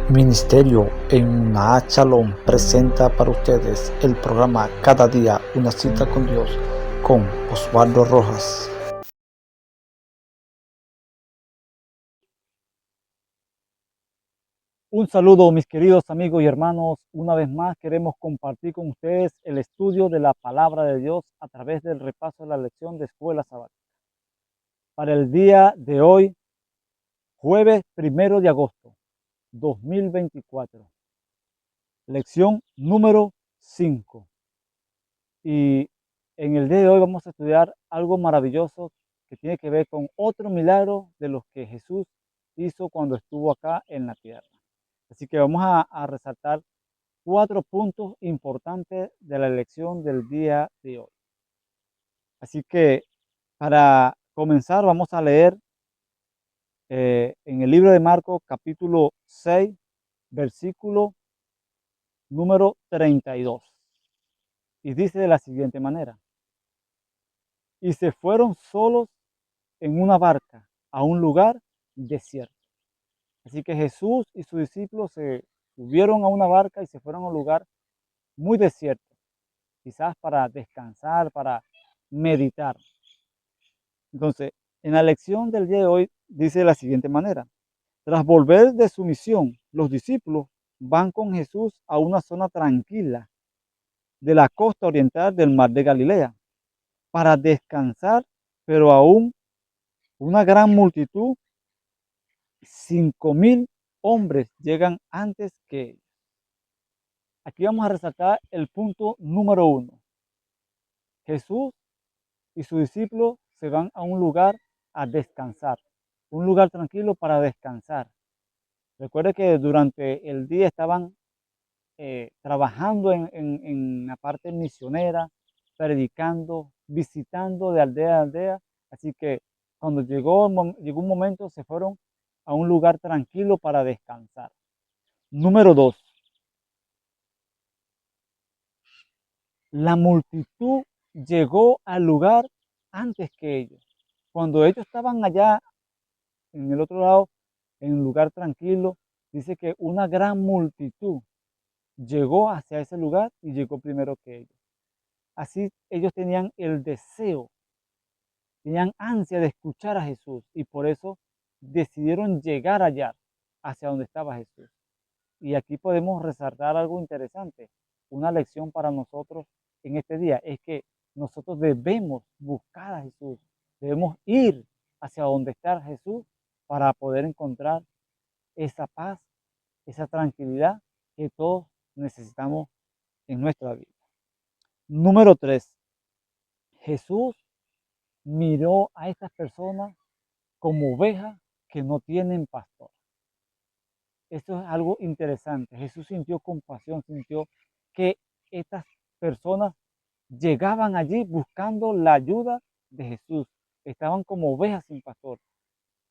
Ministerio Emuná Shalom presenta para ustedes el programa Cada Día Una Cita con Dios con Osvaldo Rojas. Un saludo, mis queridos amigos y hermanos. Una vez más queremos compartir con ustedes el estudio de la palabra de Dios a través del repaso de la lección de escuela sabática. Para el día de hoy, jueves 1 de agosto 2024, lección número 5. Y en el día de hoy vamos a estudiar algo maravilloso que tiene que ver con otro milagro de los que Jesús hizo cuando estuvo acá en la tierra. Así que vamos a resaltar 4 puntos importantes de la lección del día de hoy. Así que para comenzar vamos a leer en el libro de Marcos capítulo 6, versículo número 32. Y dice de la siguiente manera: y se fueron solos en una barca a un lugar desierto. Así que Jesús y sus discípulos se subieron a una barca y se fueron a un lugar muy desierto, quizás para descansar, para meditar. Entonces, en la lección del día de hoy dice de la siguiente manera: tras volver de su misión, los discípulos van con Jesús a una zona tranquila de la costa oriental del mar de Galilea para descansar, pero aún una gran multitud, 5.000 hombres, llegan antes que ellos. Aquí vamos a resaltar el punto número 1. Jesús y sus discípulos se van a un lugar a descansar, un lugar tranquilo para descansar. Recuerde que durante el día estaban trabajando en la parte misionera, predicando, visitando de aldea a aldea. Así que cuando llegó un momento, se fueron a un lugar tranquilo para descansar. Número 2. La multitud llegó al lugar antes que ellos. Cuando ellos estaban allá en el otro lado, en un lugar tranquilo, dice que una gran multitud llegó hacia ese lugar y llegó primero que ellos. Así ellos tenían el deseo, tenían ansia de escuchar a Jesús y por eso decidieron llegar allá, hacia donde estaba Jesús. Y aquí podemos resaltar algo interesante, una lección para nosotros en este día, es que nosotros debemos buscar a Jesús, debemos ir hacia donde está Jesús para poder encontrar esa paz, esa tranquilidad que todos necesitamos en nuestra vida. Número 3. Jesús miró a estas personas como ovejas que no tienen pastor. Esto es algo interesante. Jesús sintió compasión, sintió que estas personas llegaban allí buscando la ayuda de Jesús. Estaban como ovejas sin pastor,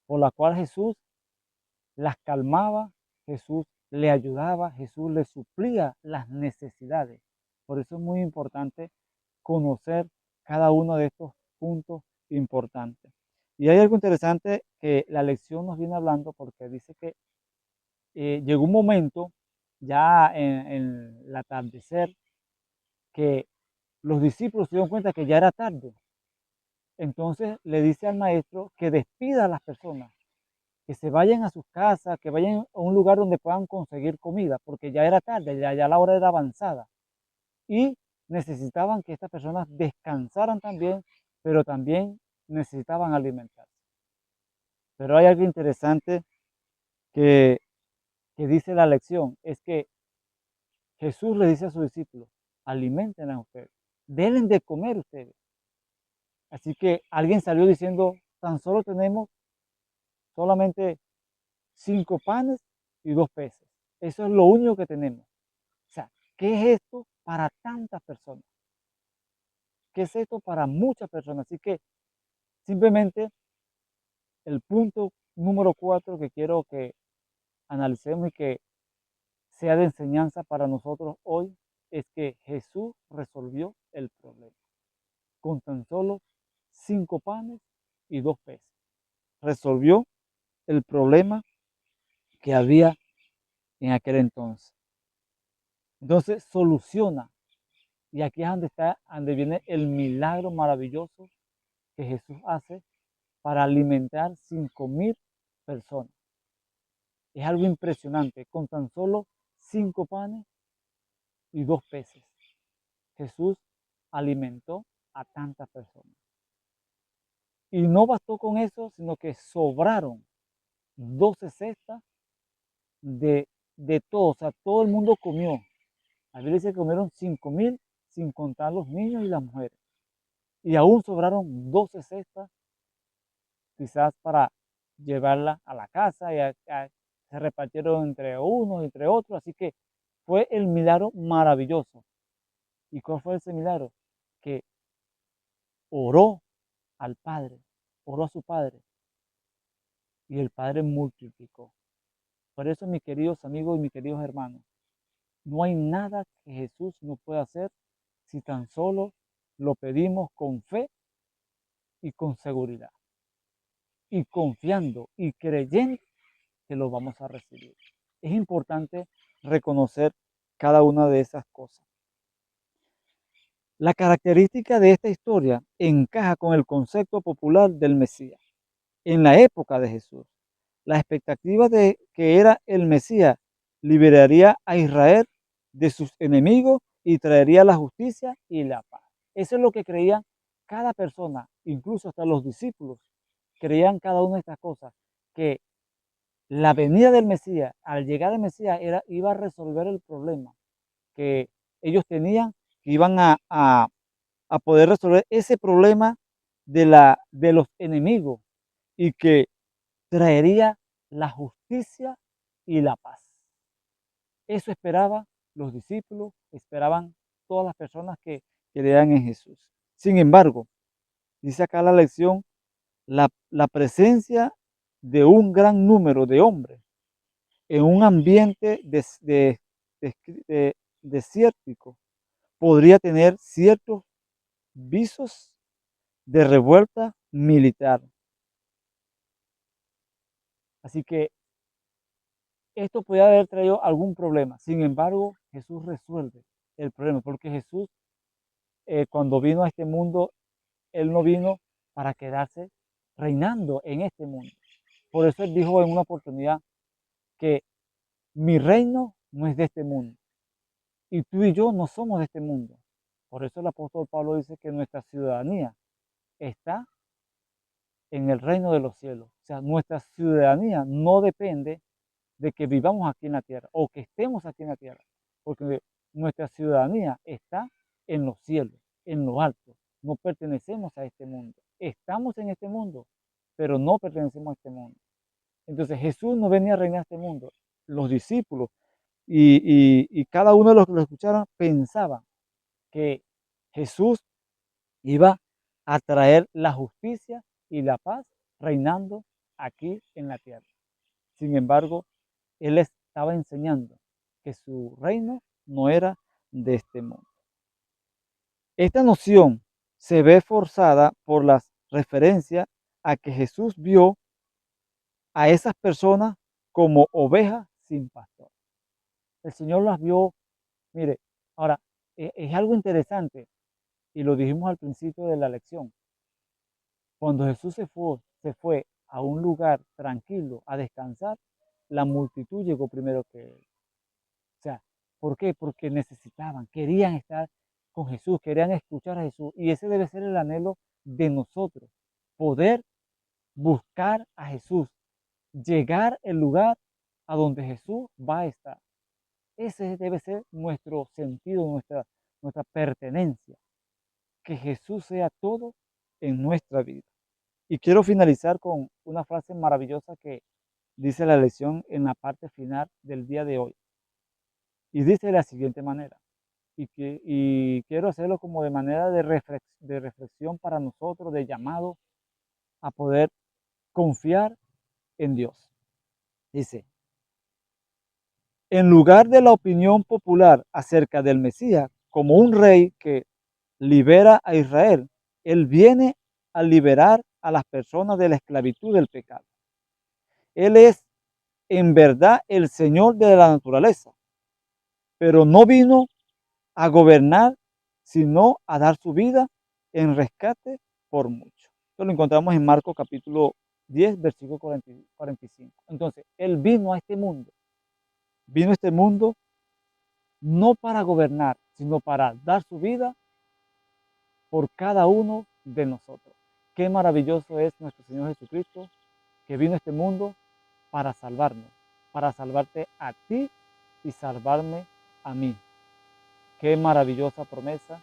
por la cual Jesús las calmaba, Jesús le ayudaba, Jesús le suplía las necesidades. Por eso es muy importante conocer cada uno de estos puntos importantes. Y hay algo interesante que la lección nos viene hablando, porque dice que llegó un momento ya en el atardecer que los discípulos se dieron cuenta que ya era tarde. Entonces le dice al maestro que despida a las personas, que se vayan a sus casas, que vayan a un lugar donde puedan conseguir comida, porque ya era tarde, ya la hora era avanzada. Y necesitaban que estas personas descansaran también, pero también necesitaban alimentarse. Pero hay algo interesante que, que dice la lección, es que Jesús le dice a sus discípulos: alimenten a ustedes, denle de comer ustedes. Así que alguien salió diciendo: tan solo tenemos solamente 5 panes y 2 peces. Eso es lo único que tenemos. O sea, ¿qué es esto para tantas personas? ¿Qué es esto para muchas personas? Así que simplemente el punto número 4 que quiero que analicemos y que sea de enseñanza para nosotros hoy es que Jesús resolvió el problema con tan solo 5 panes y 2 peces. Resolvió el problema que había en aquel entonces. Entonces soluciona. Y aquí es donde viene el milagro maravilloso que Jesús hace para alimentar 5.000 personas. Es algo impresionante. Con tan solo 5 panes y 2 peces, Jesús alimentó a tantas personas. Y no bastó con eso, sino que sobraron 12 cestas de todo. O sea, todo el mundo comió. La Biblia dice que comieron 5.000 sin contar los niños y las mujeres. Y aún sobraron 12 cestas, quizás para llevarla a la casa y se repartieron entre unos y entre otros. Así que fue el milagro maravilloso. ¿Y cuál fue ese milagro? Que oró al Padre, oró a su Padre y el Padre multiplicó. Por eso, mis queridos amigos y mis queridos hermanos, no hay nada que Jesús no pueda hacer si tan solo lo pedimos con fe y con seguridad, y confiando y creyendo que lo vamos a recibir. Es importante reconocer cada una de esas cosas. La característica de esta historia encaja con el concepto popular del Mesías. En la época de Jesús, la expectativa de que era el Mesías liberaría a Israel de sus enemigos y traería la justicia y la paz. Eso es lo que creían cada persona, incluso hasta los discípulos, creían cada una de estas cosas, que la venida del Mesías, al llegar el Mesías, iba a resolver el problema que ellos tenían, que iban a poder resolver ese problema de los enemigos y que traería la justicia y la paz. Eso esperaban los discípulos, esperaban todas las personas que creían en Jesús. Sin embargo, dice acá la lección, la presencia de un gran número de hombres en un ambiente desértico podría tener ciertos visos de revuelta militar. Así que esto podría haber traído algún problema. Sin embargo, Jesús resuelve el problema, porque Jesús, cuando vino a este mundo, Él no vino para quedarse reinando en este mundo. Por eso Él dijo en una oportunidad que mi reino no es de este mundo y tú y yo no somos de este mundo. Por eso el apóstol Pablo dice que nuestra ciudadanía está en el reino de los cielos. O sea, nuestra ciudadanía no depende de que vivamos aquí en la tierra o que estemos aquí en la tierra, porque nuestra ciudadanía está en los cielos, en lo alto. No pertenecemos a este mundo. Estamos en este mundo, pero no pertenecemos a este mundo. Entonces Jesús no venía a reinar este mundo. Los discípulos y cada uno de los que lo escucharon pensaban que Jesús iba a traer la justicia y la paz reinando aquí en la tierra. Sin embargo, Él estaba enseñando que su reino no era de este mundo. Esta noción se ve forzada por las referencias a que Jesús vio a esas personas como ovejas sin pastor. El Señor las vio, mire, ahora, es algo interesante y lo dijimos al principio de la lección. Cuando Jesús se fue a un lugar tranquilo a descansar, la multitud llegó primero que Él. O sea, ¿por qué? Porque necesitaban, querían estar con Jesús, querían escuchar a Jesús. Y ese debe ser el anhelo de nosotros, poder buscar a Jesús, llegar al lugar a donde Jesús va a estar. Ese debe ser nuestro sentido, nuestra pertenencia, que Jesús sea todo en nuestra vida. Y quiero finalizar con una frase maravillosa que dice la lección en la parte final del día de hoy. Y dice de la siguiente manera, y quiero hacerlo como de manera de reflexión para nosotros, de llamado a poder confiar en Dios. Dice, en lugar de la opinión popular acerca del Mesías como un rey que libera a Israel, Él viene a liberar a las personas de la esclavitud del pecado. Él es en verdad el Señor de la naturaleza, pero no vino a gobernar, sino a dar su vida en rescate por mucho. Esto lo encontramos en Marcos capítulo 10, versículo 45. Entonces, Él vino a este mundo no para gobernar, sino para dar su vida por cada uno de nosotros. Qué maravilloso es nuestro Señor Jesucristo, que vino a este mundo para salvarnos, para salvarte a ti y salvarme a mí. Qué maravillosa promesa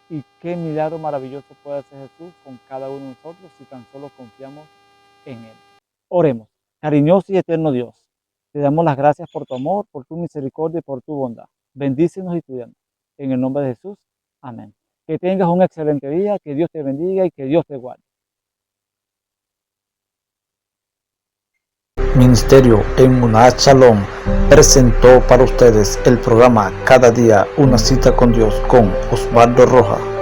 y qué milagro maravilloso puede hacer Jesús con cada uno de nosotros si tan solo confiamos en Él. Oremos. Cariñoso y eterno Dios, te damos las gracias por tu amor, por tu misericordia y por tu bondad. Bendícenos y cuídanos. En el nombre de Jesús. Amén. Que tengas un excelente día, que Dios te bendiga y que Dios te guarde. Ministerio Emuná Shalom presentó para ustedes el programa Cada día una cita con Dios con Osvaldo Rojas.